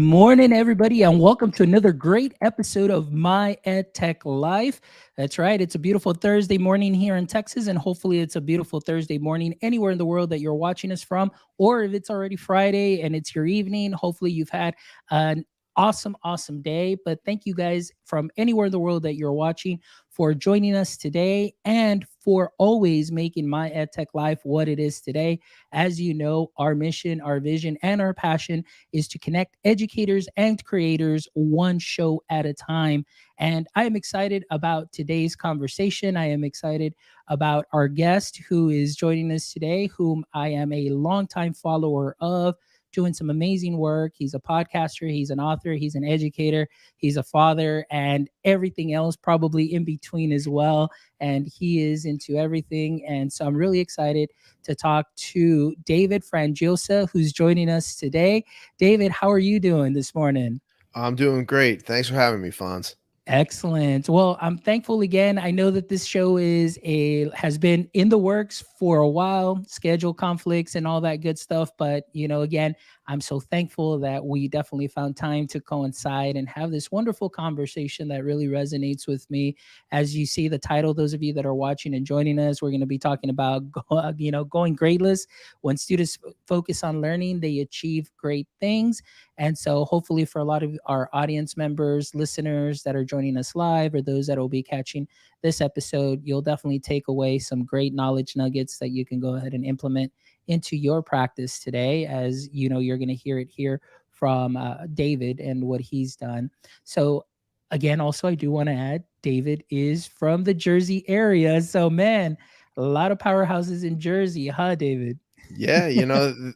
morning, everybody, and welcome to another great episode of My EdTech Life. That's right, it's a beautiful Thursday morning here in Texas, and hopefully, it's a beautiful Thursday morning anywhere in the world that you're watching us from. Or if it's already Friday and it's your evening, hopefully, you've had an awesome day. But thank you guys from anywhere in the world that you're watching for joining us today and for always making My EdTech Life what it is today. As you know, our mission, our vision, and our passion is to connect educators and creators one show at a time. And I am excited about today's conversation. I am excited about our guest who is joining us today, whom I am a longtime follower of. Doing some amazing work. He's a podcaster, he's an author, he's an educator, he's a father, and everything else probably in between as well. And he is into everything. And so I'm really excited to talk to David Frangiosa, who's joining us today. David, how are you doing this morning? I'm doing great. Thanks for having me, Fonz. Excellent. Well, I'm thankful again. I know that this show has been in the works for a while, schedule conflicts and all that good stuff, but again, I'm so thankful that we definitely found time to coincide and have this wonderful conversation that really resonates with me. As you see the title, those of you that are watching and joining us, we're going to be talking about going gradeless. When students focus on learning, they achieve great things. And so, hopefully, for a lot of our audience members, listeners that are joining us live, or those that will be catching this episode, you'll definitely take away some great knowledge nuggets that you can go ahead and implement into your practice today. As you know, you're going to hear it here from David and what he's done. So, again, also, I do want to add David is from the Jersey area. So, man, a lot of powerhouses in Jersey, huh, David? Yeah,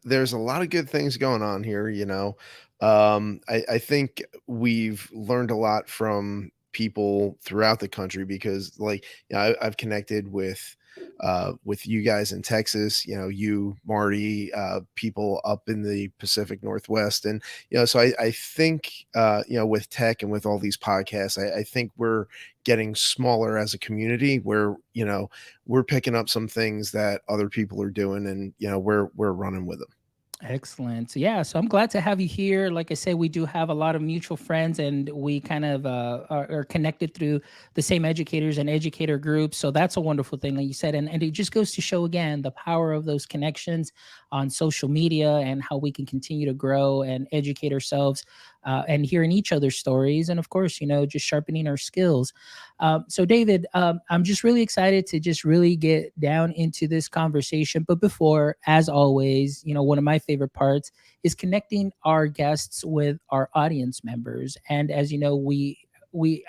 there's a lot of good things going on here. I think we've learned a lot from people throughout the country because, like, I've connected with you guys in Texas. You, Marty, people up in the Pacific Northwest, and so I think with tech and with all these podcasts, I think we're getting smaller as a community where we're picking up some things that other people are doing, and we're running with them. Excellent. So, yeah, so I'm glad to have you here. Like I said, we do have a lot of mutual friends, and we kind of are connected through the same educators and educator groups. So that's a wonderful thing, like you said. And it just goes to show again the power of those connections on social media and how we can continue to grow and educate ourselves and hearing each other's stories. And of course, just sharpening our skills. So, David, I'm just really excited to just really get down into this conversation. But before, as always, one of my favorite parts is connecting our guests with our audience members. And as you know,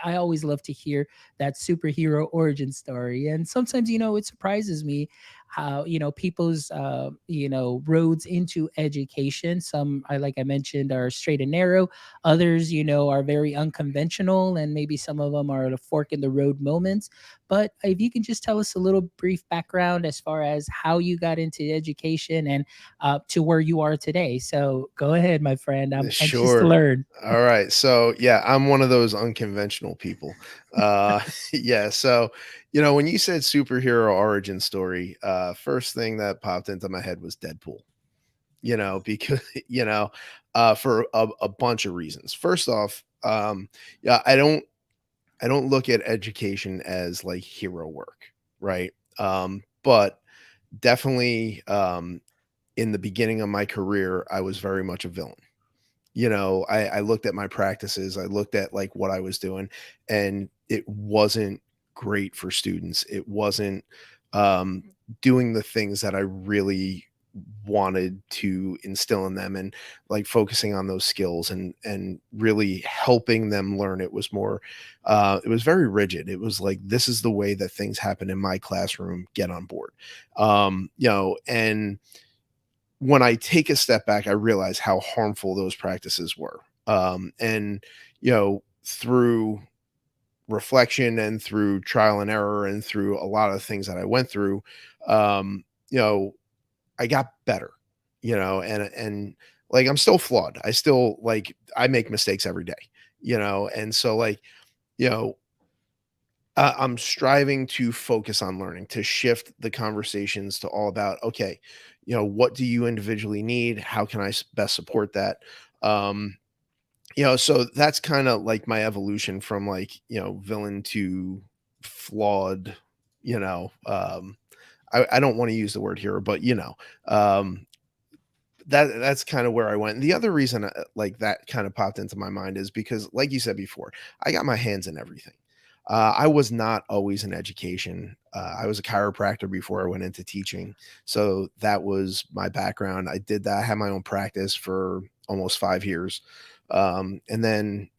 I always love to hear that superhero origin story. And sometimes, it surprises me how, people's, roads into education. Some, like I mentioned, are straight and narrow. Others, are very unconventional, and maybe some of them are at a fork in the road moments. But if you can just tell us a little brief background as far as how you got into education and to where you are today. So go ahead, my friend. I'm anxious to Sure. learn. All right. So yeah, I'm one of those unconventional people. Uh yeah, so when you said superhero origin story, first thing that popped into my head was Deadpool. Because for a bunch of reasons. First off, yeah, I don't look at education as like hero work, right? But definitely in the beginning of my career, I was very much a villain. I looked at my practices, I looked at like what I was doing, and it wasn't great for students. It wasn't um, doing the things that I really wanted to instill in them, and like focusing on those skills and really helping them learn. It was very rigid. It was like, this is the way that things happen in my classroom, get on board. And when I take a step back, I realize how harmful those practices were. And through reflection and through trial and error and through a lot of things that I went through, um, you know, I got better, and like, I'm still flawed. I make mistakes every day, and so, like, you know, I'm striving to focus on learning, to shift the conversations to all about, okay, what do you individually need? How can I best support that? Um, So that's kind of like my evolution from like, villain to flawed, you know, I don't want to use the word hero, but um, that's kind of where I went. And the other reason like that kind of popped into my mind is because, like you said before, I got my hands in everything. I was not always in education. I was a chiropractor before I went into teaching, so that was my background. I did that. I had my own practice for almost 5 years, and then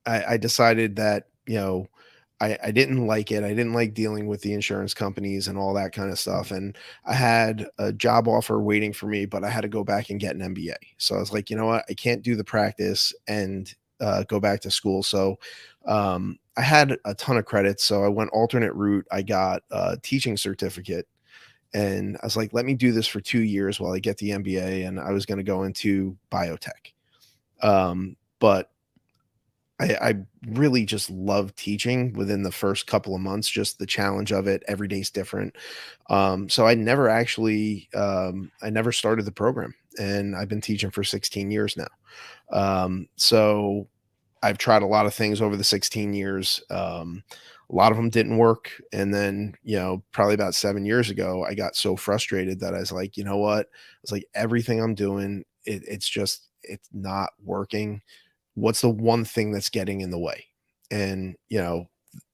I decided that I didn't like it. I didn't like dealing with the insurance companies and all that kind of stuff. And I had a job offer waiting for me, but I had to go back and get an MBA. So I was like, you know what? I can't do the practice and go back to school. So I had a ton of credits. So I went alternate route. I got a teaching certificate. And I was like, let me do this for 2 years while I get the MBA. And I was going to go into biotech. But I really just love teaching within the first couple of months, just the challenge of it. Every day's different. So I never started the program, and I've been teaching for 16 years now. So I've tried a lot of things over the 16 years. A lot of them didn't work. And then, probably about 7 years ago, I got so frustrated that I was like, you know what? I was like, everything I'm doing, it's not working. What's the one thing that's getting in the way? And,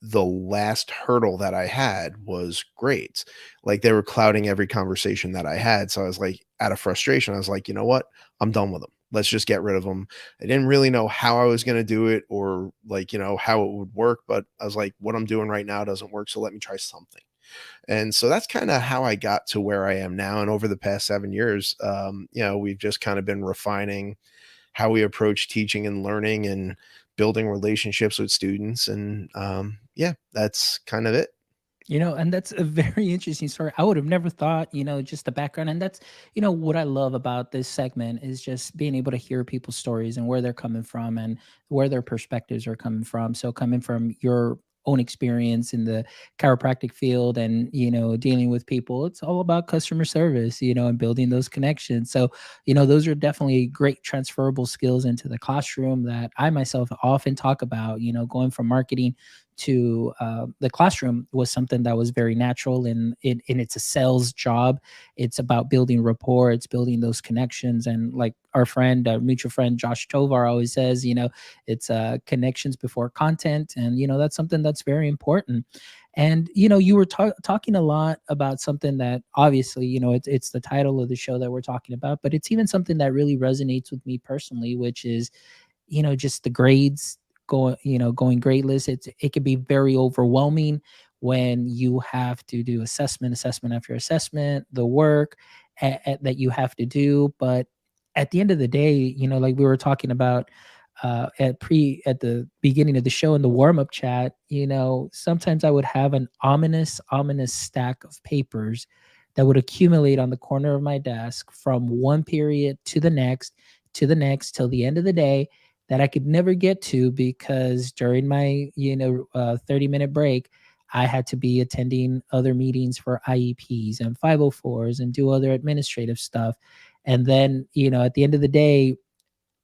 the last hurdle that I had was grades. Like they were clouding every conversation that I had. So I was like, out of frustration, I was like, you know what? I'm done with them. Let's just get rid of them. I didn't really know how I was going to do it or like, how it would work, but I was like, what I'm doing right now doesn't work. So let me try something. And so that's kind of how I got to where I am now. And over the past 7 years, we've just kind of been refining how we approach teaching and learning and building relationships with students. And yeah, that's kind of it. And that's a very interesting story. I would have never thought, just the background. And that's, what I love about this segment is just being able to hear people's stories and where they're coming from and where their perspectives are coming from. So coming from your own experience in the chiropractic field and, dealing with people, it's all about customer service, and building those connections. So, those are definitely great transferable skills into the classroom that I myself often talk about, going from marketing to the classroom was something that was very natural and it's a sales job. It's about building rapport, it's building those connections. And like our friend, mutual friend Josh Tovar always says, it's connections before content. And that's something that's very important. And you were talking a lot about something that obviously it's the title of the show that we're talking about, but it's even something that really resonates with me personally, which is just the grades going gradeless. It can be very overwhelming when you have to do assessment after assessment, the work that you have to do. But at the end of the day, like we were talking about at the beginning of the show in the warm-up chat, sometimes I would have an ominous stack of papers that would accumulate on the corner of my desk from one period to the next till the end of the day, that I could never get to because during my 30-minute break I had to be attending other meetings for IEPs and 504s and do other administrative stuff. And then, at the end of the day,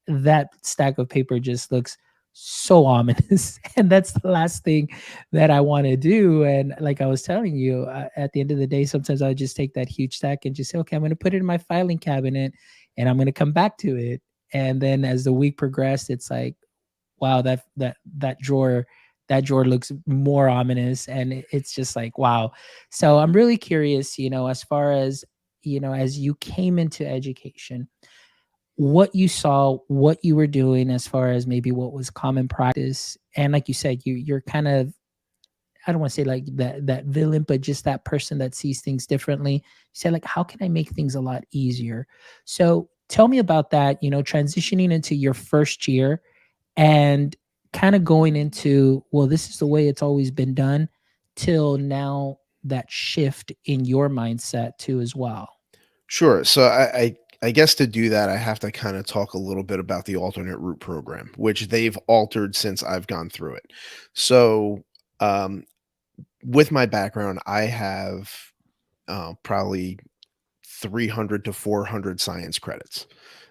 that stack of paper just looks so ominous. And that's the last thing that I want to do. And like I was telling you, at the end of the day, sometimes I just take that huge stack and just say, okay, I'm going to put it in my filing cabinet and I'm going to come back to it. And then as the week progressed, it's like, wow, that drawer looks more ominous. And it's just like, wow. So I'm really curious, as far as, as you came into education, what you saw, what you were doing as far as maybe what was common practice. And like you said, you're kind of, I don't want to say like that villain, but just that person that sees things differently. You said like, how can I make things a lot easier? So tell me about that, transitioning into your first year and kind of going into, well, this is the way it's always been done, till now, that shift in your mindset too as well. Sure. So I guess to do that, I have to kind of talk a little bit about the alternate route program, which they've altered since I've gone through it. So um, with my background, I have probably 300 to 400 science credits.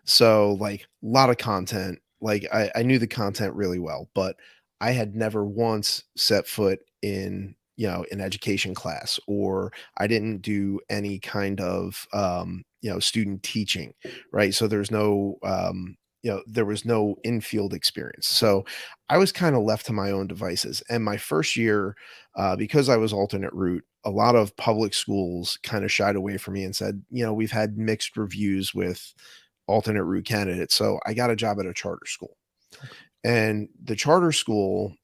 So like a lot of content. Like I knew the content really well, but I had never once set foot in, an education class, or I didn't do any kind of, student teaching, right? So there was no infield experience. So I was kind of left to my own devices. And my first year, because I was alternate route, a lot of public schools kind of shied away from me and said, we've had mixed reviews with alternate route candidates. So I got a job at a charter school. Okay. And the charter school,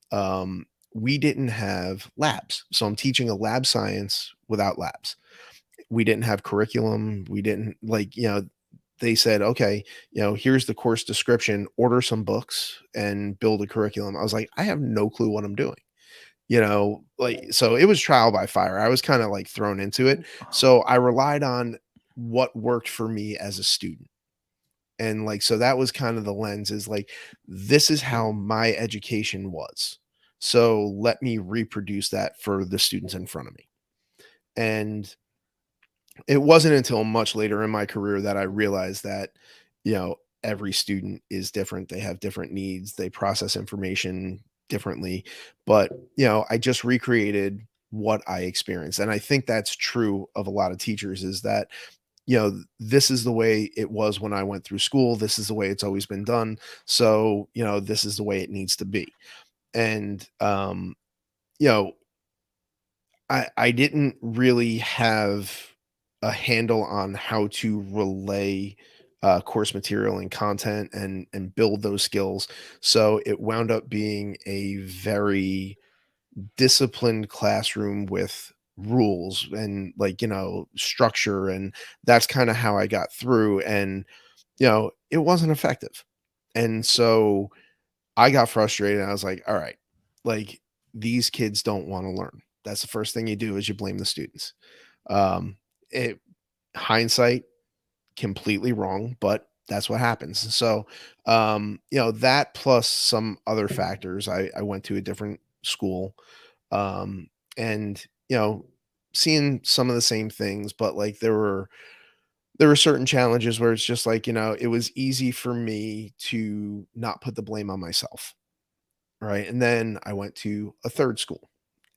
we didn't have labs. So I'm teaching a lab science without labs. We didn't have curriculum. We didn't they said, okay, here's the course description, order some books and build a curriculum. I was like, I have no clue what I'm doing. So it was trial by fire. I was kind of like thrown into it. So I relied on what worked for me as a student. And like, so that was kind of the lens, is like, this is how my education was. So let me reproduce that for the students in front of me. And it wasn't until much later in my career that I realized that, every student is different. They have different needs. They process information differently. But, I just recreated what I experienced. And I think that's true of a lot of teachers, is that, this is the way it was when I went through school. This is the way it's always been done. So, this is the way it needs to be. And, you know, I didn't really have a handle on how to relay course material and content and build those skills. So it wound up being a very disciplined classroom with rules and, like, structure, and that's kind of how I got through. And it wasn't effective. And so I got frustrated, and I was like, all right, like, these kids don't want to learn. That's the first thing you do, is you blame the students. It Hindsight, completely wrong, but that's what happens. So that plus some other factors. I went to a different school, um and seeing some of the same things, but like there were certain challenges where it's just like, it was easy for me to not put the blame on myself. Right. And then I went to a third school,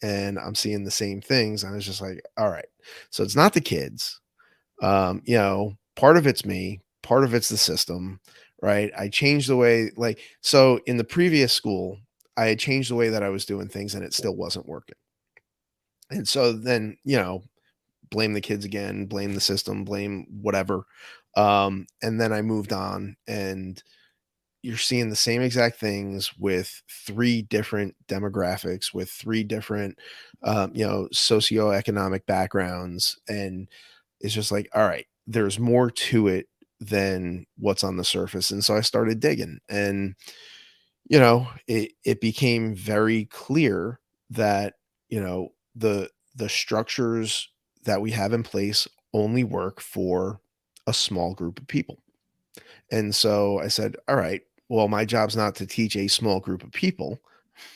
and I'm seeing the same things. I was just like, all right, so it's not the kids. Part of it's me, part of it's the system. Right. I changed the way, like, so in the previous school, I had changed the way that I was doing things, and it still wasn't working. And so then, blame the kids again, blame the system, blame whatever. And then I moved on, and you're seeing the same exact things with three different demographics, with three different, socioeconomic backgrounds. And it's just like, all right, there's more to it than what's on the surface. And so I started digging, and, it became very clear that, the structures that we have in place only work for a small group of people. And so I said, all right, well, my job's not to teach a small group of people.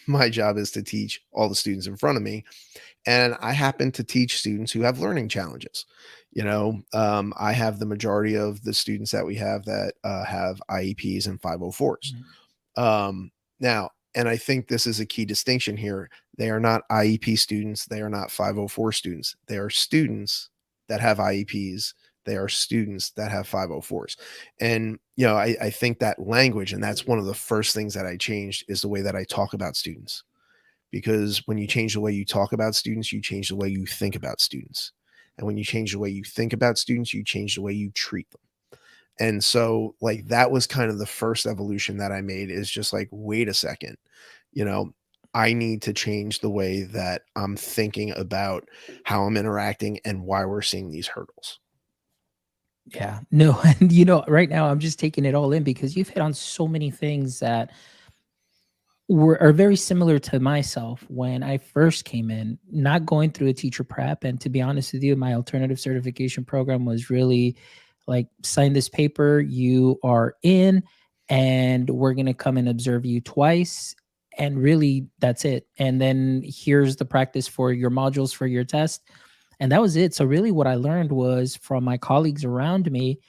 My job is to teach all the students in front of me. And I happen to teach students who have learning challenges. I have the majority of the students that we have that have IEPs and 504s. Mhm. Now, and I think this is a key distinction here. They are not IEP students. They are not 504 students. They are students that have IEPs. They are students that have 504s. And, I think that language, and that's one of the first things that I changed, is the way that I talk about students. Because when you change the way you talk about students, you change the way you think about students. And when you change the way you think about students, you change the way you treat them. And so, like, that was kind of the first evolution that I made, is just like, wait a second, you know, I need to change the way that I'm thinking about how I'm interacting and why we're seeing these hurdles. Yeah. No, and right now I'm just taking it all in because you've hit on so many things that are very similar to myself when I first came in, not going through a teacher prep. And to be honest with you, my alternative certification program was really like, sign this paper, you are in, and we're going to come and observe you twice. And really, that's it. And then here's the practice for your modules for your test. And that was it. So, really, what I learned was from my colleagues around me.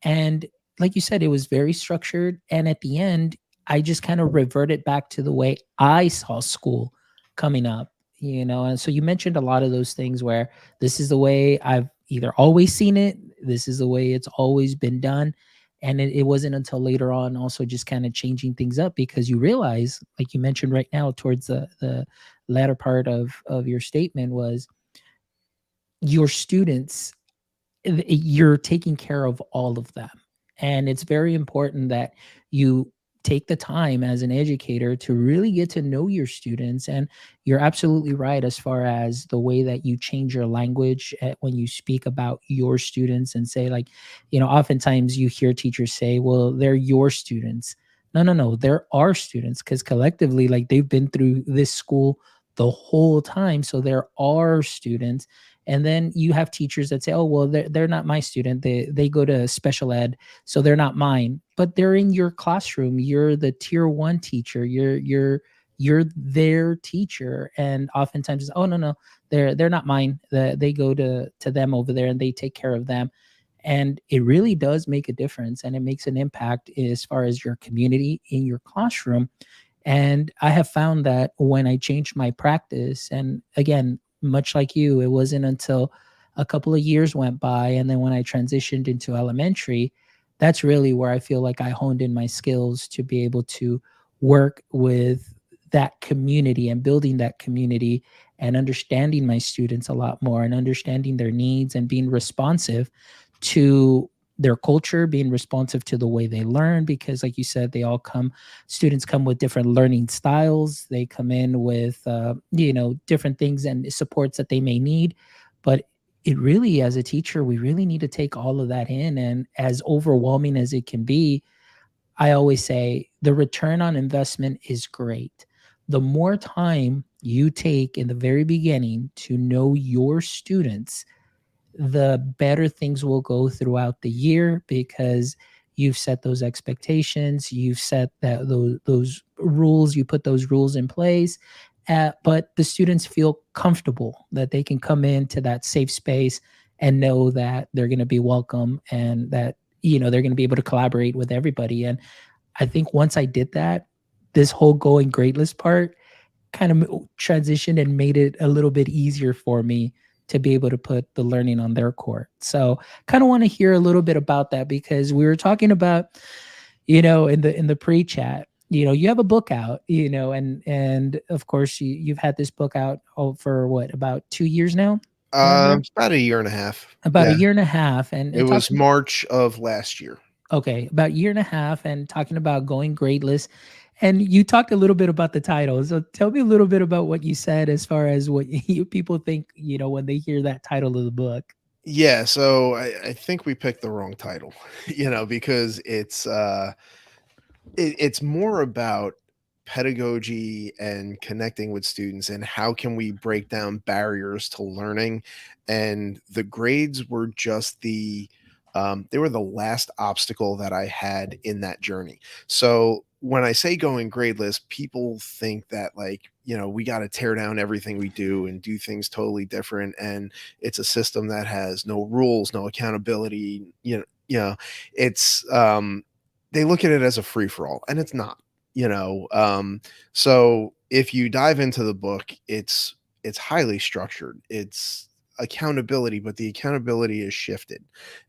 And like you said, it was very structured. And at the end, I just kind of reverted back to the way I saw school coming up, you know. And so you mentioned a lot of those things where this is the way I've either always seen it, this is the way it's always been done. And it wasn't until later on also just kind of changing things up, because you realize, like you mentioned right now towards the latter part of your statement, was your students, you're taking care of all of them. And it's very important that you take the time as an educator to really get to know your students. And you're absolutely right as far as the way that you change your language when you speak about your students and say, like, you know, oftentimes you hear teachers say, well, they're your students. No, no, no, they're our students, because collectively, like, they've been through this school the whole time. So they're our students. And then you have teachers that say, oh, well, they're not my student, they go to special ed, so they're not mine. But they're in your classroom, you're the tier one teacher, you're their teacher. And oftentimes it's, oh, no, no, they're not mine, they go to them over there and they take care of them. And it really does make a difference, and it makes an impact as far as your community in your classroom. And I have found that when I changed my practice, and again, much like you, it wasn't until a couple of years went by. And then when I transitioned into elementary, that's really where I feel like I honed in my skills to be able to work with that community and building that community and understanding my students a lot more and understanding their needs and being responsive to their culture, being responsive to the way they learn. Because like you said, they all come, students come with different learning styles, they come in with you know, different things and supports that they may need. But it really, as a teacher, we really need to take all of that in. And as overwhelming as it can be, I always say the return on investment is great. The more time you take in the very beginning to know your students, the better things will go throughout the year, because you've set those expectations, you've set those rules, you put those rules in place. But the students feel comfortable that they can come into that safe space and know that they're going to be welcome, and that, you know, they're going to be able to collaborate with everybody. And I think once I did that, this whole going gradeless part kind of transitioned and made it a little bit easier for me to be able to put the learning on their court. So kind of want to hear a little bit about that, because we were talking about, you know, in the pre-chat, you know, you have a book out, you know, and of course you've had this book out, for what, about 2 years now, around there? It's about a year and a half. About a Yeah, year and a half. And it it talks was about, March of last year. okay, about a year and a half, and talking about going gradeless. And you talked a little bit about the title. So tell me a little bit about what you said as far as what you people think, you know, when they hear that title of the book. Yeah, so I think we picked the wrong title, because it's more about pedagogy and connecting with students and how can we break down barriers to learning. And the grades were just they were the last obstacle that I had in that journey. So when I say going gradeless, people think that, like, we got to tear down everything we do and do things totally different, and it's a system that has no rules, no accountability. It's they look at it as a free for all, and it's not. So if you dive into the book, it's highly structured. It's accountability, but the accountability is shifted,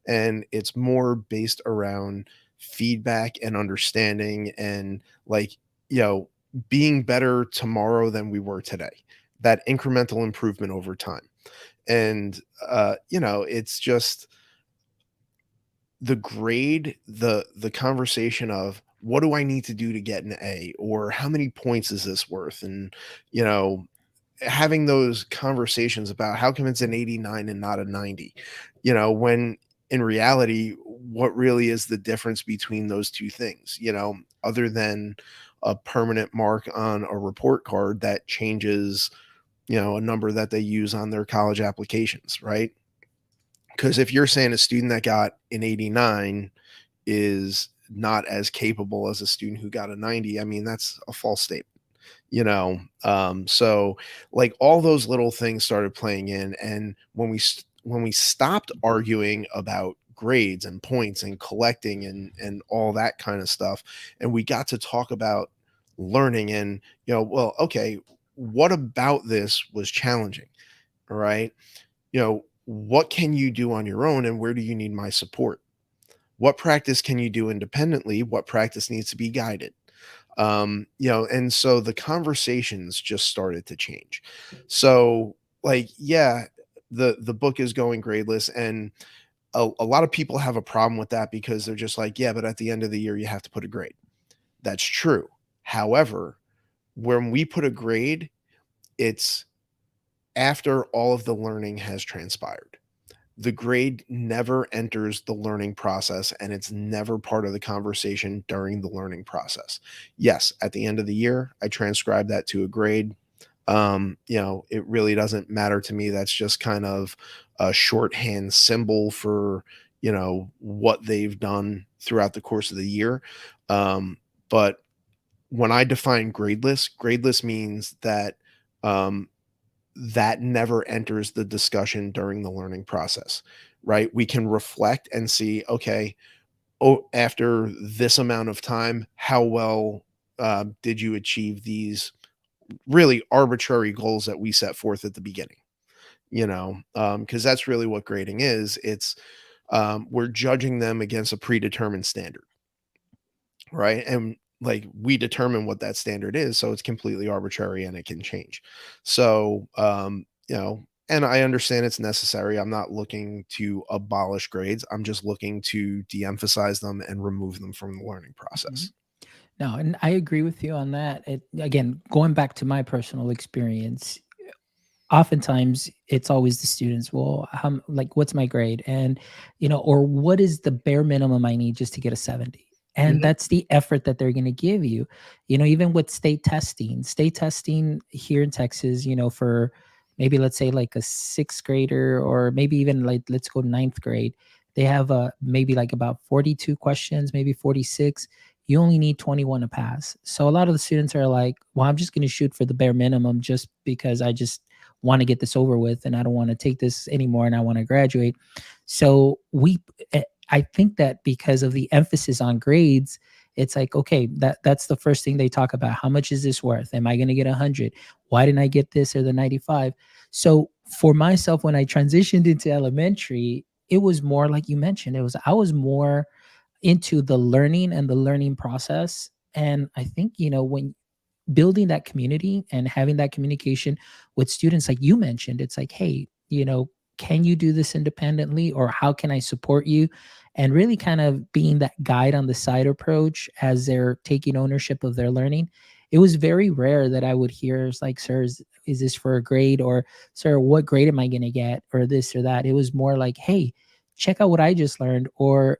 and it's more based around feedback and understanding, and, like, you know being better tomorrow than we were today, that incremental improvement over time. And it's just the grade, the conversation of what do I need to do to get an A, or how many points is this worth, and you know having those conversations about how come it's an 89 and not a 90, when in reality, what really is the difference between those two things, other than a permanent mark on a report card that changes, a number that they use on their college applications, right? Because if you're saying a student that got an 89 is not as capable as a student who got a 90, I mean, that's a false statement. So, like, all those little things started playing in, and when we stopped arguing about grades and points and collecting and all that kind of stuff. And we got to talk about learning and, well, okay, what about this was challenging? All right. What can you do on your own and where do you need my support? What practice can you do independently? What practice needs to be guided? And so the conversations just started to change. So, like, yeah, the book is going gradeless, and a lot of people have a problem with that because they're just like, yeah, but at the end of the year you have to put a grade. That's true. However, when we put a grade, it's after all of the learning has transpired. The grade never enters the learning process and it's never part of the conversation during the learning process. Yes, at the end of the year, I transcribe that to a grade. It really doesn't matter to me. That's just kind of a shorthand symbol for, what they've done throughout the course of the year. But when I define gradeless means that um, that never enters the discussion during the learning process, right? We can reflect and see, okay, oh, after this amount of time, how well did you achieve these really arbitrary goals that we set forth at the beginning? Because that's really what grading is. It's we're judging them against a predetermined standard, right? And like we determine what that standard is, so it's completely arbitrary and it can change. So, and I understand it's necessary. I'm not looking to abolish grades. I'm just looking to de-emphasize them and remove them from the learning Mhm. process. No, and I agree with you on that. Again, going back to my personal experience, oftentimes it's always the students, well, like, what's my grade? And, or what is the bare minimum I need just to get a 70? And Mhm. that's the effort that they're going to give you. Even with state testing here in Texas, for maybe, let's say, like a sixth grader, or maybe even, like, let's go ninth grade, they have maybe like about 42 questions, maybe 46. You only need 21 to pass. So a lot of the students are like, well, I'm just going to shoot for the bare minimum just because I just want to get this over with and I don't want to take this anymore and I want to graduate. So I think that because of the emphasis on grades, it's like, okay, that's the first thing they talk about. How much is this worth? Am I going to get 100? Why didn't I get this or the 95? So for myself, when I transitioned into elementary, it was more like you mentioned. I was more into the learning and the learning process. And I think, when building that community and having that communication with students, like you mentioned, it's like, hey, can you do this independently, or how can I support you? And really kind of being that guide on the side approach as they're taking ownership of their learning. It was very rare that I would hear, it's like, sir, is this for a grade? Or, sir, what grade am I going to get? Or this or that. It was more like, hey, check out what I just learned.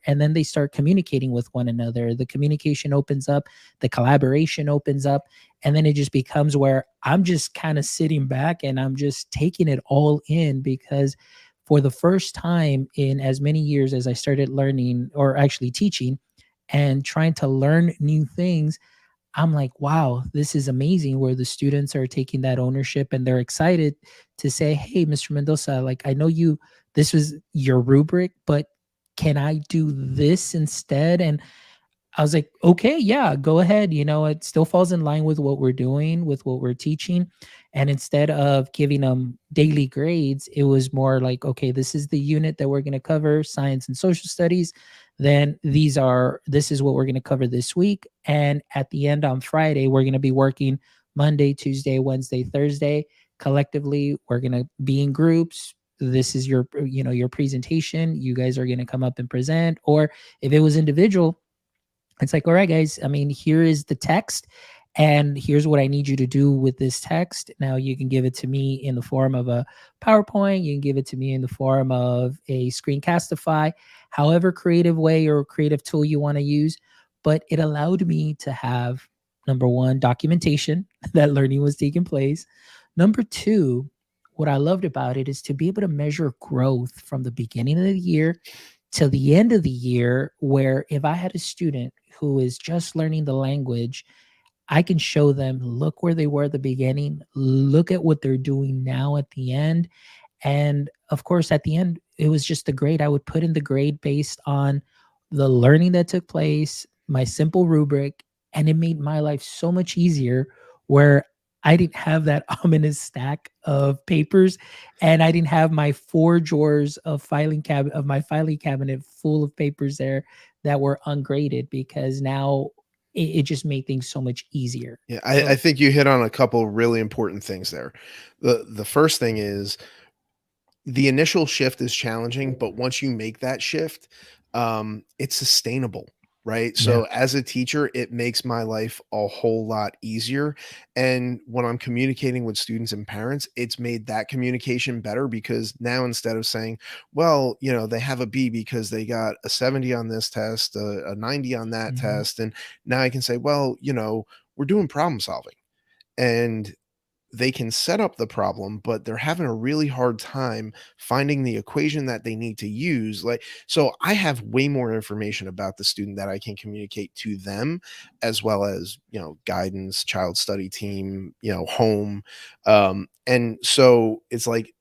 And then they start communicating with one another. The communication opens up, the collaboration opens up, and then it just becomes where I'm just kind of sitting back and I'm just taking it all in, because for the first time in as many years as I started learning, or actually teaching and trying to learn new things, I'm like, wow, this is amazing, where the students are taking that ownership and they're excited to say, hey, Mr. Mendoza, like, I know this was your rubric, but can I do this instead? And I was like, okay, yeah, go ahead. It still falls in line with what we're doing, with what we're teaching. And instead of giving them daily grades, it was more like, okay, this is the unit that we're going to cover, science and social studies. Then this is what we're going to cover this week. And at the end on Friday, we're going to be working Monday, Tuesday, Wednesday, Thursday. Collectively, we're going to be in groups. This is your presentation. You guys are going to come up and present. Or if it was individual, it's like, all right, guys, I mean, here is the text, and here's what I need you to do with this text. Now, you can give it to me in the form of a PowerPoint. You can give it to me in the form of a screencastify, however creative way or creative tool you want to use. But it allowed me to have, number one, documentation that learning was taking place. Number two, what I loved about it is to be able to measure growth from the beginning of the year till the end of the year, where if I had a student who is just learning the language, I can show them, look where they were at the beginning, look at what they're doing now at the end. And of course, at the end, it was just the grade. I would put in the grade based on the learning that took place, my simple rubric, and it made my life so much easier where I didn't have that ominous stack of papers, and I didn't have my 4 drawers of my filing cabinet full of papers there that were ungraded, because now it just made things so much easier. Yeah, I So think you hit on a couple really important things there. The first thing is the initial shift is challenging, but once you make that shift, it's sustainable, right? yeah. So as a teacher, it makes my life a whole lot easier. And when I'm communicating with students and parents, it's made that communication better because now instead of saying, well, they have a B because they got a 70 on this test, a 90 on that Mhm. test. And now I can say, well, we're doing problem solving. And they can set up the problem, but they're having a really hard time finding the equation that they need to use. Like, so I have way more information about the student that I can communicate to them, as well as, guidance, child study team, home. And so it's like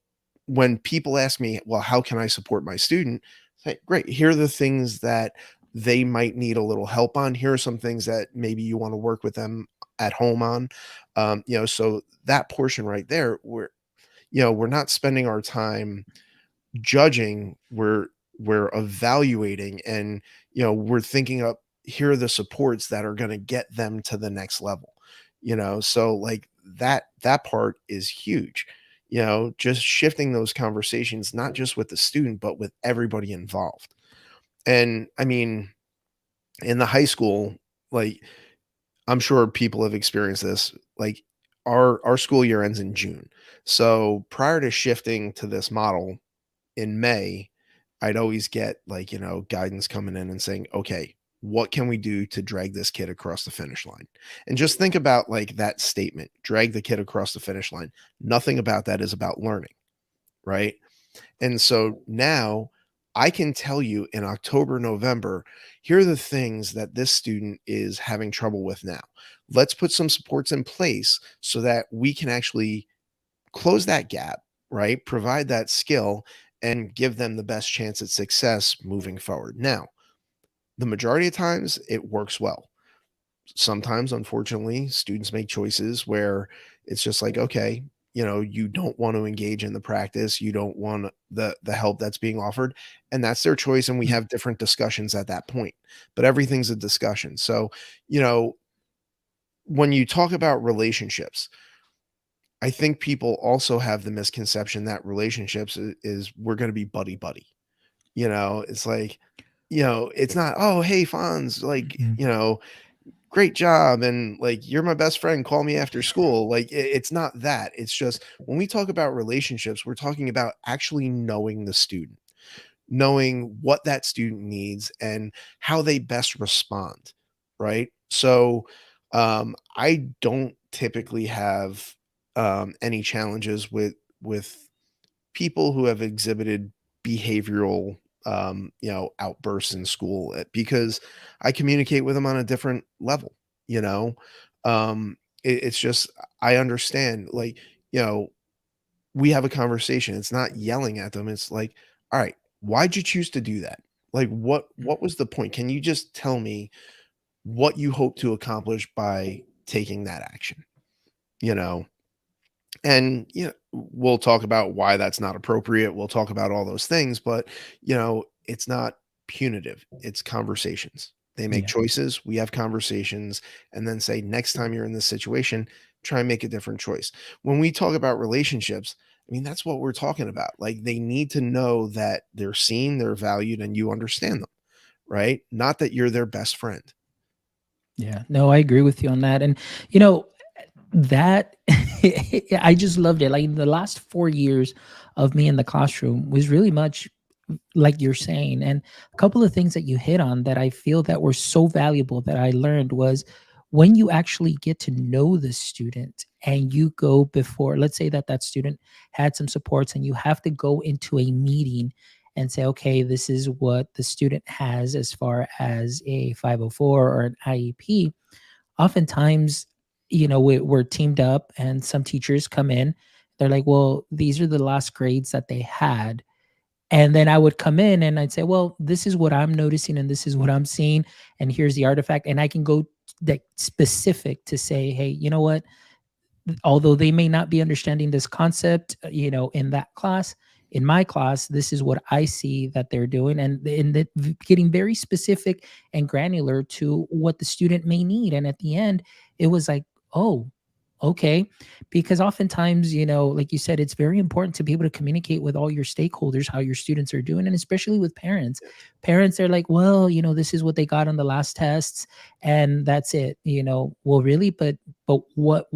when people ask me, well, how can I support my student? Say, great. Here are the things that they might need a little help on. Here are some things that maybe you want to work with them at home on. So that portion right there, we're not spending our time judging, we're evaluating, and we're thinking up, here are the supports that are going to get them to the next level. So like that part is huge. Just shifting those conversations, not just with the student but with everybody involved. And I mean, in the high school, like, I'm sure people have experienced this. Like, our school year ends in June. So prior to shifting to this model in May, I'd always get, like, guidance coming in and saying, okay, what can we do to drag this kid across the finish line? And just think about, like, that statement, drag the kid across the finish line. Nothing about that is about learning, right? And so now I can tell you in October, November, here are the things that this student is having trouble with now. Let's put some supports in place so that we can actually close that gap, right? Provide that skill and give them the best chance at success moving forward. Now, the majority of times it works well. Sometimes, unfortunately, students make choices where it's just like, okay, you don't want to engage in the practice, you don't want the help that's being offered, and that's their choice, and we Mm. have different discussions at that point. But everything's a discussion. So, you know, when you talk about relationships, I think people also have the misconception that relationships is we're going to be buddy buddy. It's like, it's not, oh, hey, Fonz, like, Mhm. great job, and like, you're my best friend, call me after school. Like, it's not that. It's just when we talk about relationships, we're talking about actually knowing the student, knowing what that student needs and how they best respond, right? So I don't typically have any challenges with people who have exhibited behavioral outbursts in school, because I communicate with them on a different level. you know it's just, I understand, like, you know we have a conversation. It's not yelling at them. It's like, all right, why'd you choose to do that? Like, what was the point? Can you just tell me what you hope to accomplish by taking that action you know And, we'll talk about why that's not appropriate. We'll talk about all those things, but, it's not punitive. It's conversations. They make Yeah. choices. We have conversations, and then say, next time you're in this situation, try and make a different choice. When we talk about relationships, I mean, that's what we're talking about. Like, they need to know that they're seen, they're valued, and you understand them, right? Not that you're their best friend. Yeah. No, I agree with you on that. And, you know, that I just loved it. Like the last 4 years of me in the classroom was really much like you're saying. And a couple of things that you hit on that I feel that were so valuable that I learned was when you actually get to know the student and you go before, let's say that that student had some supports and you have to go into a meeting and say, okay, this is what the student has as far as a 504 or an IEP. Oftentimes, we're teamed up and some teachers come in, they're like, well, these are the last grades that they had, And then I would come in and I'd say, well, this is what I'm noticing and this is what I'm seeing. And here's the artifact. And I can go that specific to say, hey, you know what? Although they may not be understanding this concept, in that class, in my class, this is what I see that they're doing, and getting very specific and granular to what the student may need. And at the end, it was like, oh, okay, because oftentimes, like you said, it's very important to be able to communicate with all your stakeholders how your students are doing, and especially with parents. Yes. Parents are like, well, this is what they got on the last tests, and that's it. Well, really, but what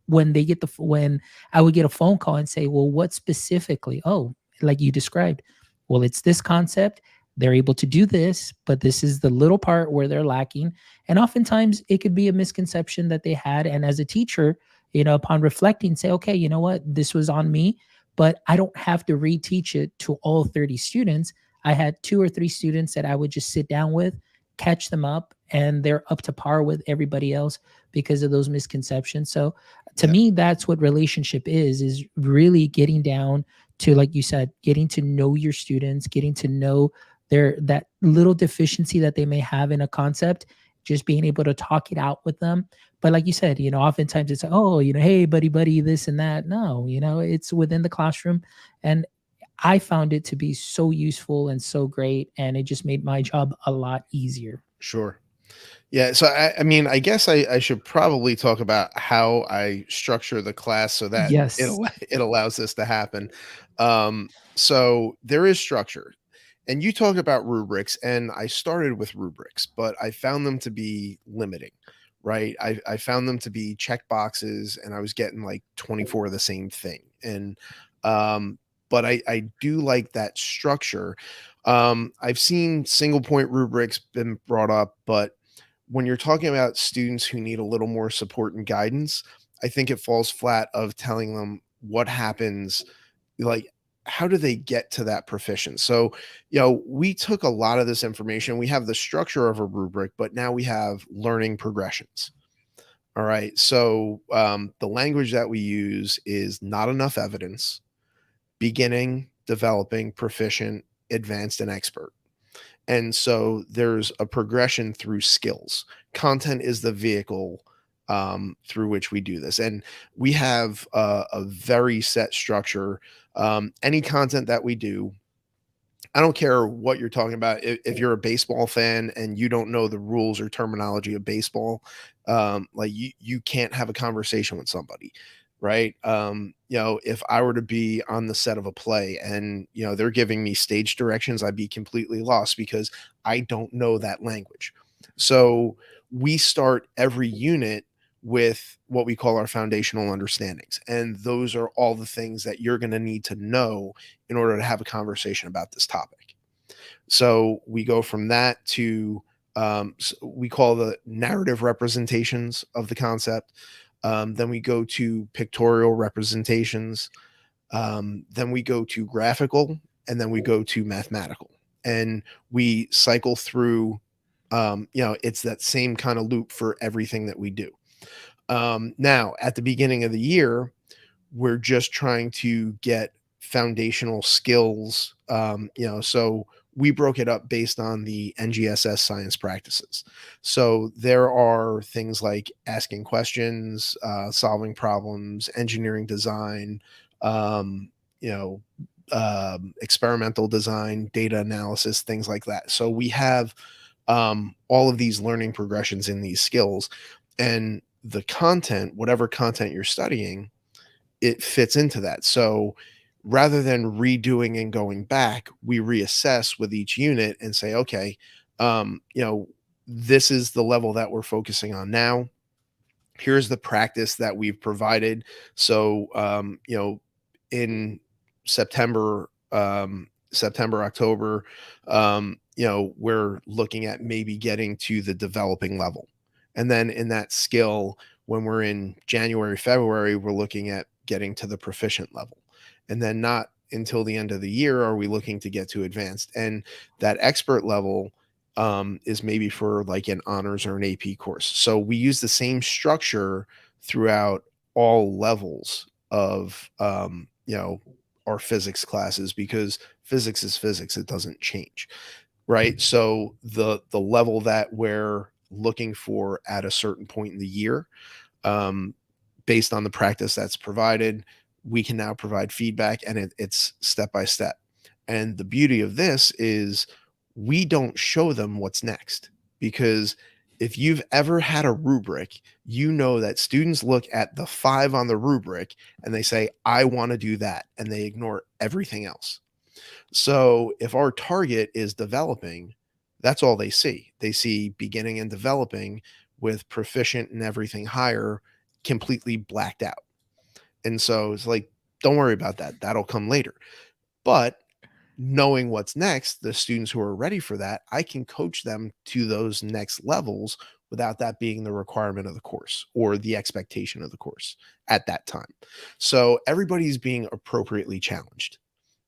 when they get when I would get a phone call and say, well, what specifically? Oh, like you described. Well, it's this concept. They're able to do this, but this is the little part where they're lacking. And oftentimes it could be a misconception that they had. And as a teacher, upon reflecting, say, okay, you know what? This was on me, but I don't have to reteach it to all 30 students. I had 2 or 3 students that I would just sit down with, catch them up, and they're up to par with everybody else because of those misconceptions. So to Yeah. me, that's what relationship is really getting down to, like you said, getting to know your students, getting to know that little deficiency that they may have in a concept, just being able to talk it out with them. But like you said, oftentimes it's, oh, hey, buddy, this and that. No, it's within the classroom. And I found it to be so useful and so great. And it just made my job a lot easier. Sure. Yeah, so I mean, I guess I should probably talk about how I structure the class so that Yes. it allows this to happen. So there is structure, and you talk about rubrics, and I started with rubrics, but I found them to be limiting, right? I found them to be check boxes, and I was getting like 24 of the same thing, and but I do like that structure. I've seen single point rubrics been brought up, but when you're talking about students who need a little more support and guidance, I think it falls flat of telling them what happens, like how do they get to that proficiency? So, we took a lot of this information. We have the structure of a rubric, but now we have learning progressions. All right. So, the language that we use is not enough evidence, beginning, developing, proficient, advanced, and expert. And so there's a progression through skills. Content is the vehicle through which we do this. And we have a very set structure. Any content that we do, I don't care what you're talking about. If you're a baseball fan and you don't know the rules or terminology of baseball, like you can't have a conversation with somebody, right? If I were to be on the set of a play and they're giving me stage directions, I'd be completely lost because I don't know that language. So we start every unit with what we call our foundational understandings, and those are all the things that you're going to need to know in order to have a conversation about this topic. So we go from that to we call the narrative representations of the concept. Then we go to pictorial representations. Then we go to graphical, and then we go to mathematical. And we cycle through, it's that same kind of loop for everything that we do. Now, at the beginning of the year, we're just trying to get foundational skills. So we broke it up based on the NGSS science practices. So there are things like asking questions, solving problems, engineering design, um, you know, experimental design, data analysis, things like that. So we have all of these learning progressions in these skills, and the content, whatever content you're studying, it fits into that. So rather than redoing and going back, we reassess with each unit and say, okay, um, you know, this is the level that we're focusing on now. Here's the practice that we've provided. So, in September, October, we're looking at maybe getting to the developing level. And then in that skill, when we're in January, February, we're looking at getting to the proficient level. And then not until the end of the year are we looking to get to advanced. And that expert level is maybe for like an honors or an AP course. So we use the same structure throughout all levels of our physics classes because physics is physics, it doesn't change, right? So the level that we're looking for at a certain point in the year, um, based on the practice that's provided, we can now provide feedback, and it's step by step. And the beauty of this is we don't show them what's next, because if you've ever had a rubric, you know that students look at the 5 on the rubric and they say, I want to do that. And they ignore everything else. So if our target is developing, that's all they see. They see beginning and developing with proficient and everything higher completely blacked out. And so it's like, don't worry about that. That'll come later. But knowing what's next, the students who are ready for that, I can coach them to those next levels without that being the requirement of the course or the expectation of the course at that time. So everybody's being appropriately challenged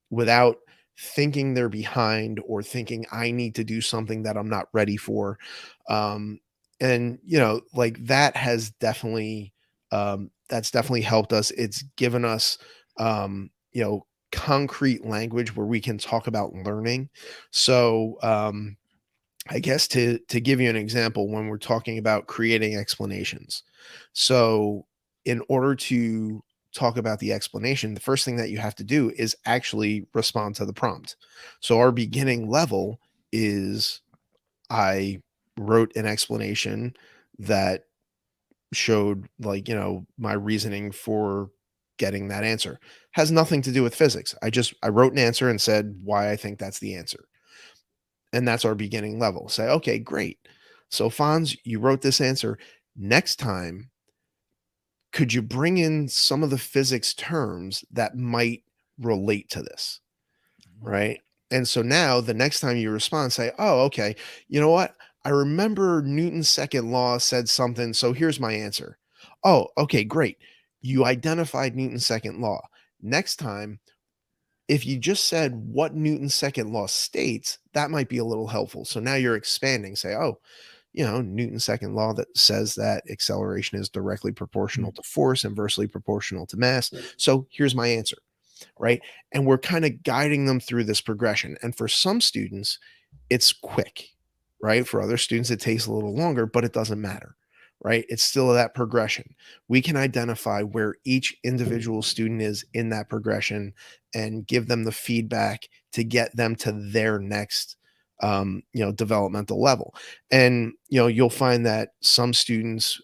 without thinking they're behind or thinking I need to do something that I'm not ready for. Um, and like that has definitely that's definitely helped us. It's given us concrete language where we can talk about learning. So I guess to give you an example, when we're talking about creating explanations. So in order to talk about the explanation, the first thing that you have to do is actually respond to the prompt. So our beginning level is I wrote an explanation that showed, like, my reasoning for getting that answer. Has nothing to do with physics. I wrote an answer and said why I think that's the answer. And that's our beginning level. Say, okay, great. So Fonz, you wrote this answer. Next time, could you bring in some of the physics terms that might relate to this? Right. And so now the next time you respond, say, oh, okay, you know what? I remember Newton's second law said something. So here's my answer. Oh, okay, great. You identified Newton's second law. Next time, if you just said what Newton's second law states, that might be a little helpful. So now you're expanding, say, oh, Newton's second law that says that acceleration is directly proportional to force, inversely proportional to mass. So here's my answer, right? And we're kind of guiding them through this progression. And for some students, it's quick, right? For other students, it takes a little longer, but it doesn't matter, right? It's still that progression. We can identify where each individual student is in that progression and give them the feedback to get them to their next developmental level. And you'll find that some students,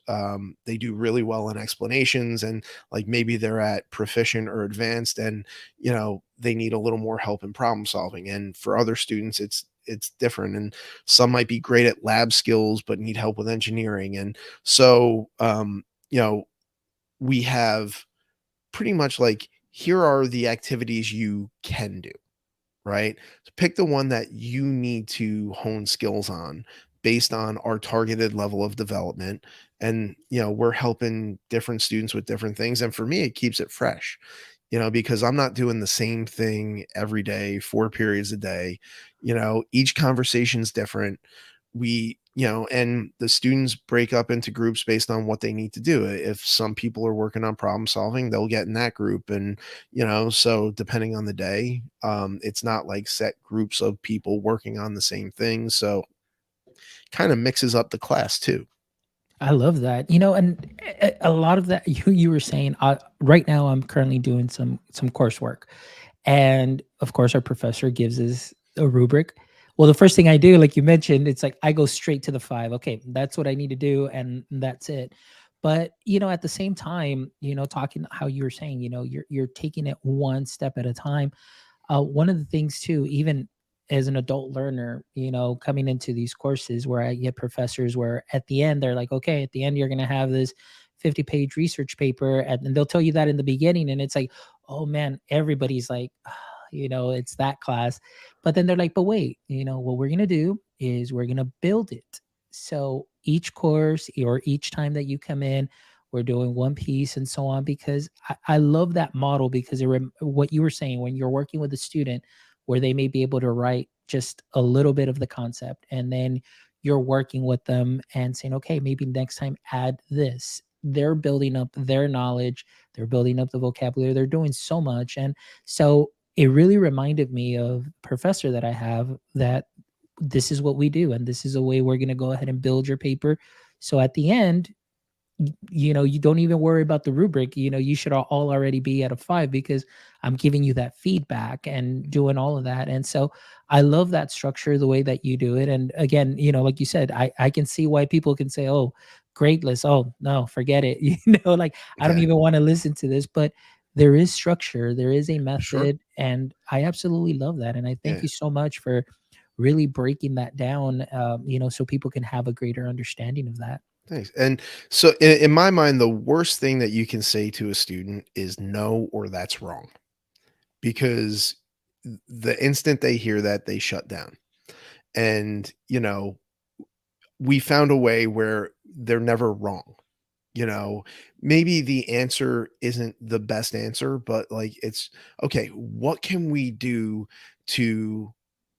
they do really well in explanations, and like maybe they're at proficient or advanced, and they need a little more help in problem solving. And for other students, it's different, and some might be great at lab skills but need help with engineering. And so we have pretty much like, here are the activities you can do, right? So pick the one that you need to hone skills on based on our targeted level of development. And, we're helping different students with different things. And for me, it keeps it fresh, because I'm not doing the same thing every day, 4 periods a day. Each conversation's different. And the students break up into groups based on what they need to do. If some people are working on problem solving, they'll get in that group. And, so depending on the day, it's not like set groups of people working on the same thing. So kind of mixes up the class too. I love that. And a lot of that you were saying. Right now, I'm currently doing some coursework, and of course, our professor gives us a rubric. Well, the first thing I do, like you mentioned, it's like I go straight to the 5. Okay, that's what I need to do, and that's it. But at the same time, talking how you were saying, you're taking it one step at a time. One of the things too, even as an adult learner, coming into these courses where I get professors where at the end they're like, okay, at the end you're going to have this 50-page research paper, and they'll tell you that in the beginning, and it's like, oh man, everybody's like, it's that class. But then they're like, but wait, what we're going to do is we're going to build it. So each course or each time that you come in, we're doing one piece and so on, because I love that model, because what you were saying, when you're working with a student where they may be able to write just a little bit of the concept, and then you're working with them and saying, okay, maybe next time add this. they're building up their knowledge, they're building up the vocabulary, they're doing so much. And so it really reminded me of a professor that I have, that this is what we do and this is a way we're going to go ahead and build your paper. So at the end, you don't even worry about the rubric. You should all already be at a 5, because I'm giving you that feedback and doing all of that. And so I love that structure, the way that you do it. And again, like you said, I can see why people can say, oh, Gradeless, oh no, forget it. Like, I don't Yeah. even want to listen to this. But there is structure, there is a Sure. method, and I absolutely love that. And I thank Yeah. you so much for really breaking that down, so people can have a greater understanding of that. Thanks. And so in my mind, the worst thing that you can say to a student is no, or that's wrong, because the instant they hear that, they shut down. And, we found a way where they're never wrong. You know, maybe the answer isn't the best answer, but like it's okay, what can we do to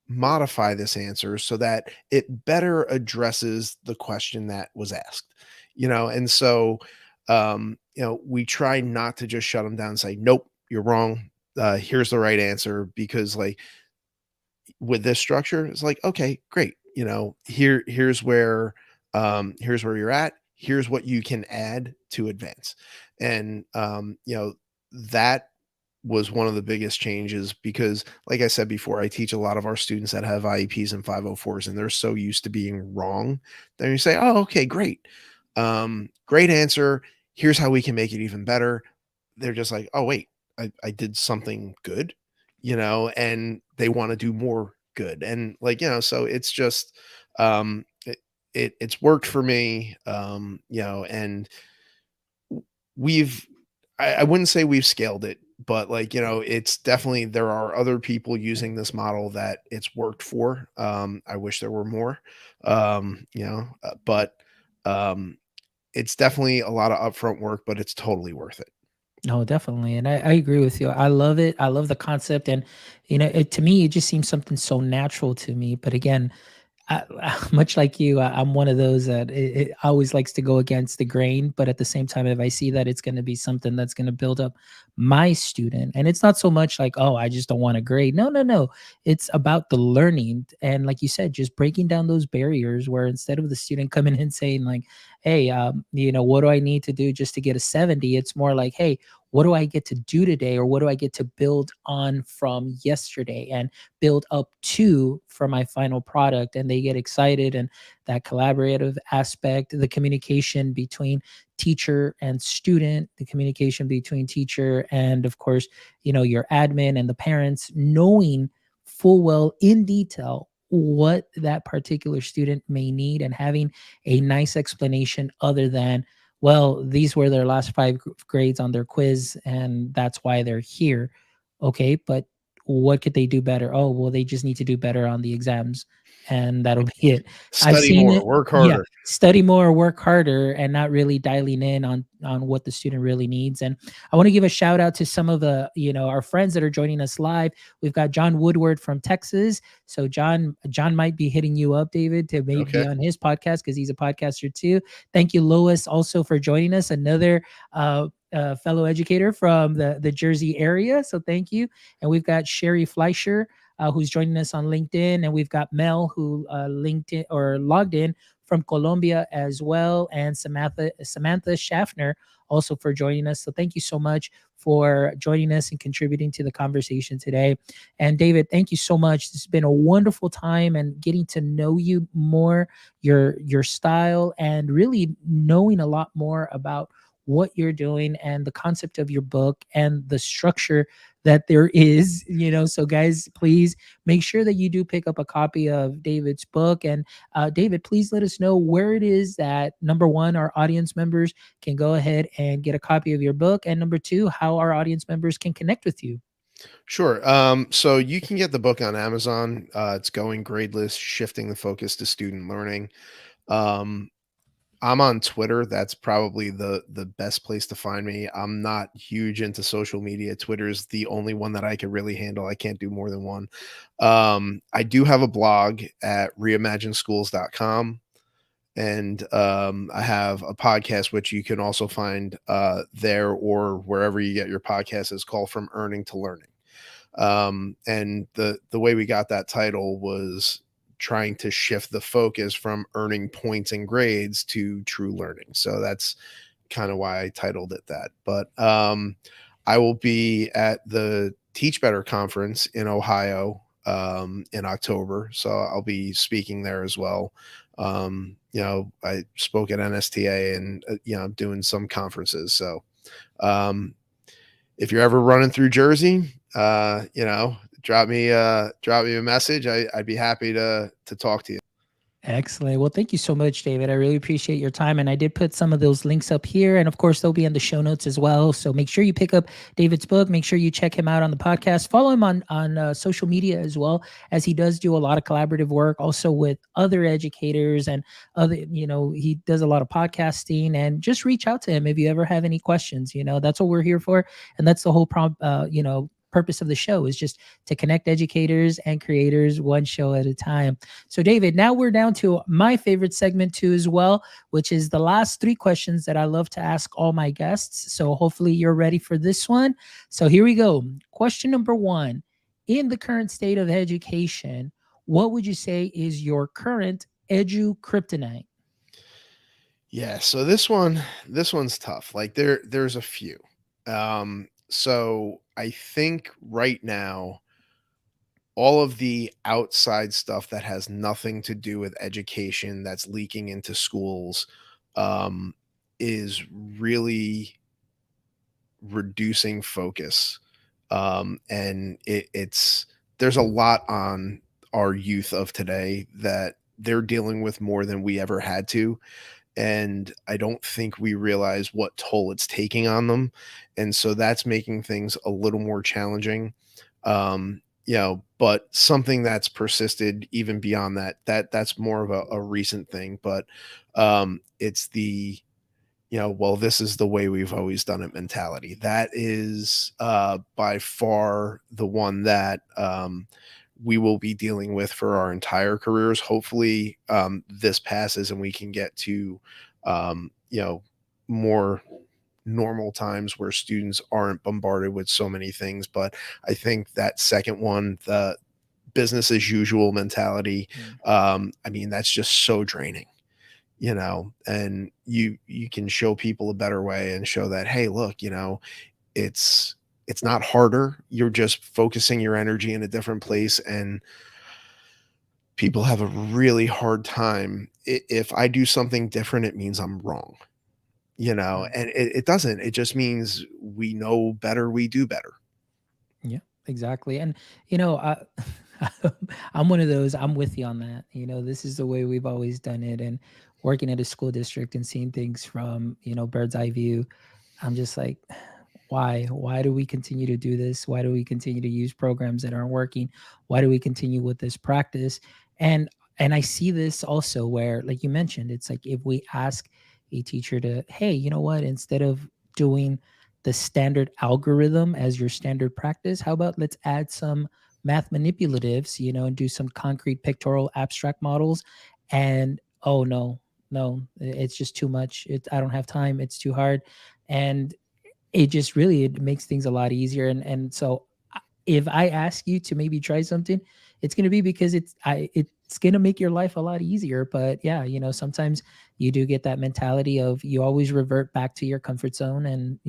modify this answer so that it better addresses the question that was asked? And so we try not to just shut them down and say, nope, you're wrong. Here's the right answer, because like with this structure, it's like, okay, great. Here's where you're at. Here's what you can add to advance. And that was one of the biggest changes, because like I said before, I teach a lot of our students that have IEPs and 504s, and they're so used to being wrong. Then you say, oh, okay, great. Great answer. Here's how we can make it even better. They're just like, oh, wait, I did something good, and they want to do more good. And like, so it's just, it's worked for me, and we've, I wouldn't say we've scaled it, but like, it's definitely, there are other people using this model that it's worked for. I wish there were more, but it's definitely a lot of upfront work, but it's totally worth it. No, definitely. And I agree with you. I love it. I love the concept. And, to me, it just seems something so natural to me. But again, much like you, I'm one of those that it always likes to go against the grain. But at the same time, if I see that it's going to be something that's going to build up my student, and it's not so much like, oh, I just don't want a grade. No, no, no. It's about the learning. And like you said, just breaking down those barriers, where instead of the student coming in saying, like, hey, what do I need to do just to get a 70? It's more like, hey, what do I get to do today? Or what do I get to build on from yesterday and build up to for my final product? And they get excited. And that collaborative aspect, the communication between teacher and student, the communication between teacher and, of course, your admin and the parents, knowing full well in detail what that particular student may need, and having a nice explanation other than, well, these were their last 5 grades on their quiz and that's why they're here. Okay, but what could they do better? Oh, well, they just need to do better on the exams, and that'll be it. I've Study seen more, it. work Yeah, harder. study more, work harder, and not really dialing in on what the student really needs. And I want to give a shout out to some of the, our friends that are joining us live. We've got John Woodward from Texas. So John might be hitting you up, David, to maybe be Okay. on his podcast, because he's a podcaster too. Thank you, Lois, also for joining us, another fellow educator from the Jersey area. So thank you. And we've got Sherry Fleischer, who's joining us on LinkedIn, and we've got Mel, who LinkedIn or logged in from Colombia as well, and Samantha Schaffner also for joining us. So thank you so much for joining us and contributing to the conversation today. And David, thank you so much. This has been a wonderful time, and getting to know you more, your style, and really knowing a lot more about what you're doing and the concept of your book and the structure that there is. So guys, please make sure that you do pick up a copy of David's book. And David, please let us know where it is that, number one, our audience members can go ahead and get a copy of your book, and number two, how our audience members can connect with you. Sure. So you can get the book on Amazon. It's Going Gradeless, Shifting the Focus to Student Learning. Um, I'm on Twitter. That's probably the best place to find me. I'm not huge into social media. Twitter is the only one that I can really handle. I can't do more than one. I do have a blog at reimagineschools.com. And I have a podcast which you can also find there or wherever you get your podcast, is called From Earning to Learning. And the way we got that title was trying to shift the focus from earning points and grades to true learning. So that's kind of why I titled it that. But I will be at the Teach Better conference in Ohio in October. So I'll be speaking there as well. I spoke at NSTA and, doing some conferences. So um, if you're ever running through Jersey, drop me a message. I'd be happy to talk to you. Excellent. Well, thank you so much, David. I really appreciate your time. And I did put some of those links up here. And of course, they'll be in the show notes as well. So make sure you pick up David's book. Make sure you check him out on the podcast. Follow him on social media as well, as he does do a lot of collaborative work also with other educators and other, he does a lot of podcasting. And just reach out to him if you ever have any questions. That's what we're here for. And that's the whole purpose of the show, is just to connect educators and creators one show at a time. So, David, now we're down to my favorite segment too, as well, which is the last three questions that I love to ask all my guests. So, hopefully, you're ready for this one. So, here we go. Question number one: in the current state of education, what would you say is your current edu kryptonite? Yeah, so this one's tough. Like there's a few. So I think right now all of the outside stuff that has nothing to do with education that's leaking into schools um is really reducing focus. And it's there's a lot on our youth of today that they're dealing with more than we ever had to, and I don't think we realize what toll it's taking on them. And so that's making things a little more challenging. But something that's persisted even beyond that's more of a recent thing. But it's the, well, this is the way we've always done it mentality. That is by far the one that we will be dealing with for our entire careers. Hopefully, this passes and we can get to, um, you know, more normal times where students aren't bombarded with so many things. But I think that second one, the business as usual mentality, Mm. I mean, that's just so draining, and you can show people a better way and show that, hey, look, it's it's not harder, you're just focusing your energy in a different place. And people have a really hard time, if I do something different it means I'm wrong, Mm. and it doesn't. It just means we know better, we do better. Yeah, exactly. And, I'm one of those, I'm with you on that. This is the way we've always done it. And working at a school district and seeing things from, bird's eye view, I'm just like, why do we continue to do this? Why do we continue to use programs that aren't working? Why do we continue with this practice? And and I see this also where, like you mentioned, it's like if we ask a teacher to, hey, you know what, instead of doing the standard algorithm as your standard practice, how about let's add some math manipulatives, and do some concrete pictorial abstract models. And oh no, no, it's just too much. I don't have time, it's too hard. And it just really, it makes things a lot easier. And so if I ask you to maybe try something, it's going to be because it's going to make your life a lot easier. But yeah, sometimes you do get that mentality of you always revert back to your comfort zone and,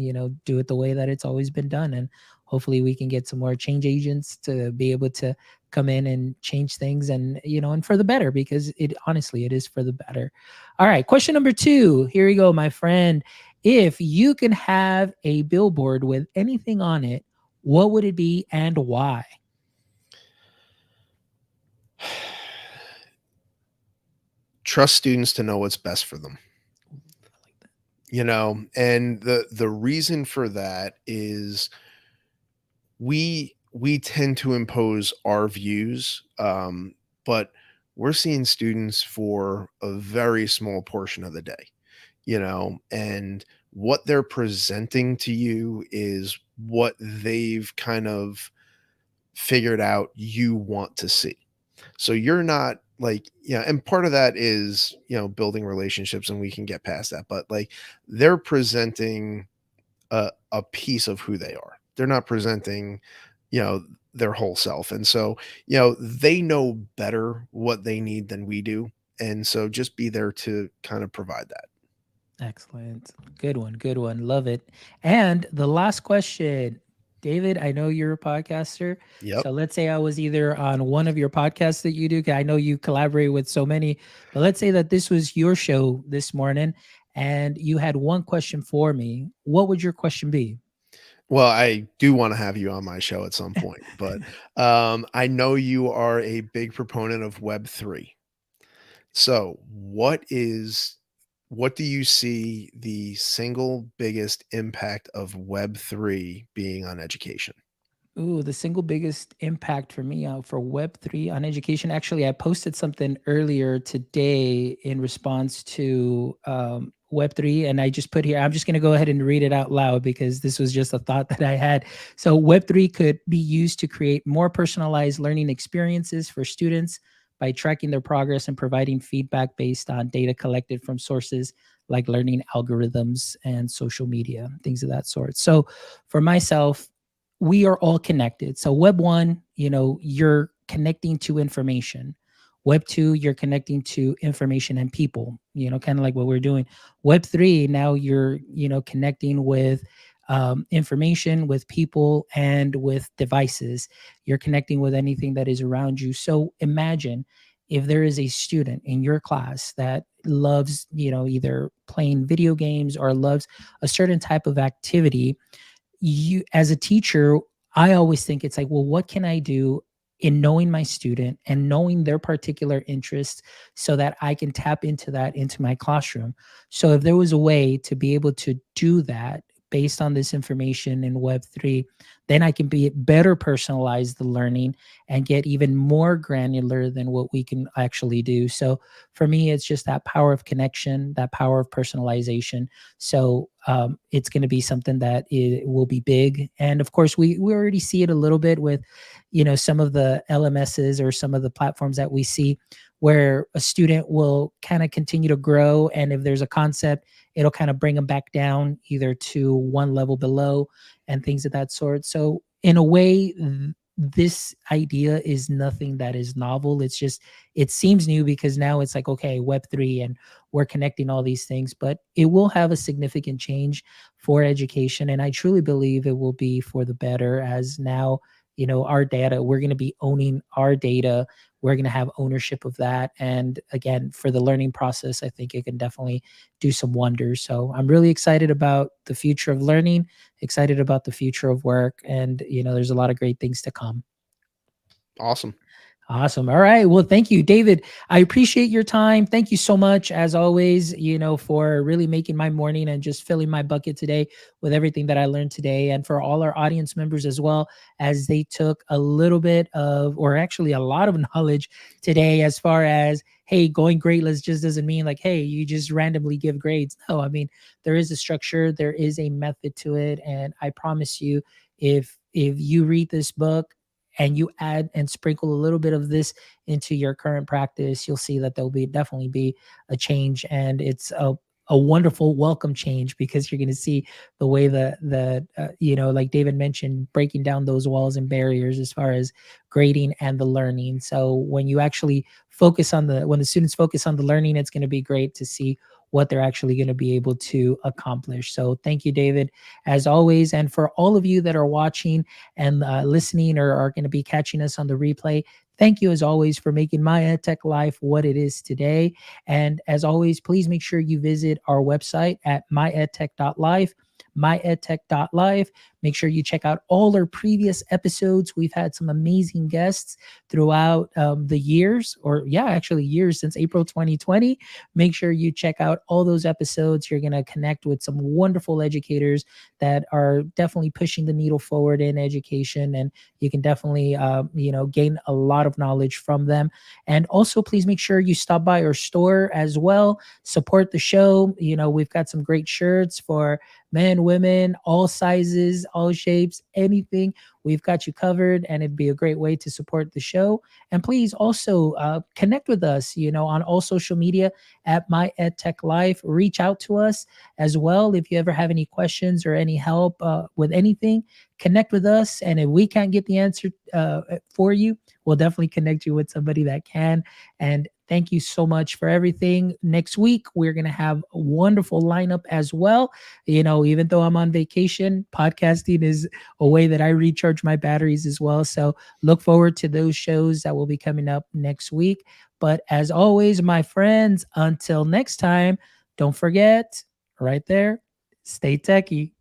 do it the way that it's always been done. And hopefully we can get some more change agents to be able to come in and change things, and, and for the better, because it honestly, it is for the better. All right. Question number two. Here we go, my friend. If you can have a billboard with anything on it, what would it be and why? Trust students to know what's best for them. I like that. And the reason for that is we tend to impose our views, but we're seeing students for a very small portion of the day, and what they're presenting to you is what they've kind of figured out you want to see. So you're not like, yeah, and part of that is, building relationships, and we can get past that, but like they're presenting a piece of who they are. They're not presenting, you know, their whole self. And so, they know better what they need than we do. And so just be there to kind of provide that. Excellent. Good one. Good one. Love it. And the last question, David, I know you're a podcaster. Yep. So let's say I was either on one of your podcasts that you do, 'cause I know you collaborate with so many, but let's say that this was your show this morning and you had one question for me. What would your question be? Well, I do want to have you on my show at some point, but I know you are a big proponent of Web3. So, what do you see the single biggest impact of Web3 being on education? Ooh, the single biggest impact for me for Web3 on education. Actually, I posted something earlier today in response to Web3, and I just put here, I'm just going to go ahead and read it out loud because this was just a thought that I had. So, Web3 could be used to create more personalized learning experiences for students by tracking their progress and providing feedback based on data collected from sources like learning algorithms and social media, things of that sort. So, for myself, we are all connected. So web 1, you're connecting to information. Web 2, you're connecting to information and people, kind of like what we're doing. Web 3, now you're, connecting with information, with people, and with devices. You're connecting with anything that is around you. So imagine if there is a student in your class that loves, either playing video games or loves a certain type of activity. You, as a teacher, I always think it's like, well, what can I do in knowing my student and knowing their particular interests so that I can tap into that into my classroom? So if there was a way to be able to do that based on this information in Web3, then I can be better personalize the learning and get even more granular than what we can actually do. So for me, it's just that power of connection, that power of personalization. So it's going to be something that it will be big. And of course, we already see it a little bit with, some of the LMSs or some of the platforms that we see where a student will kind of continue to grow. And if there's a concept, it'll kind of bring them back down either to one level below and things of that sort. So in a way, this idea is nothing that is novel. It's just, it seems new because now it's like, okay, Web3 and we're connecting all these things, but it will have a significant change for education. And I truly believe it will be for the better, as now, our data, we're going to be owning our data. We're going to have ownership of that. And again, for the learning process, I think it can definitely do some wonders. So I'm really excited about the future of learning, excited about the future of work. And, there's a lot of great things to come. Awesome. Awesome. All right. Well, thank you, David. I appreciate your time. Thank you so much, as always, for really making my morning and just filling my bucket today with everything that I learned today. And for all our audience members as well, as they took a little bit of, or actually a lot of knowledge today, as far as, hey, going gradeless just doesn't mean like, hey, you just randomly give grades. No, I mean, there is a structure, there is a method to it. And I promise you, if you read this book, and you add and sprinkle a little bit of this into your current practice, you'll see that there'll be definitely be a change. And it's a wonderful welcome change, because you're going to see the way like David mentioned, breaking down those walls and barriers as far as grading and the learning. So when you actually when the students focus on the learning, it's going to be great to see what they're actually going to be able to accomplish. So thank you, David, as always. And for all of you that are watching and listening, or are going to be catching us on the replay, thank you as always for making my EdTech life what it is today. And as always, please make sure you visit our website at myedtech.live, myedtech.live. Make sure you check out all our previous episodes. We've had some amazing guests throughout the years, or yeah, actually years since April 2020. Make sure you check out all those episodes. You're going to connect with some wonderful educators that are definitely pushing the needle forward in education. And you can definitely, gain a lot of knowledge from them. And also, please make sure you stop by our store as well. Support the show. We've got some great shirts for men, women, all sizes, all shapes, anything. We've got you covered, and it'd be a great way to support the show. And please also connect with us, on all social media at My EdTech Life. Reach out to us as well if you ever have any questions or any help with anything. Connect with us, and if we can't get the answer for you, we'll definitely connect you with somebody that can. And thank you so much for everything. Next week, we're going to have a wonderful lineup as well. Even though I'm on vacation, podcasting is a way that I recharge my batteries as well. So look forward to those shows that will be coming up next week. But as always, my friends, until next time, don't forget right there, stay techie.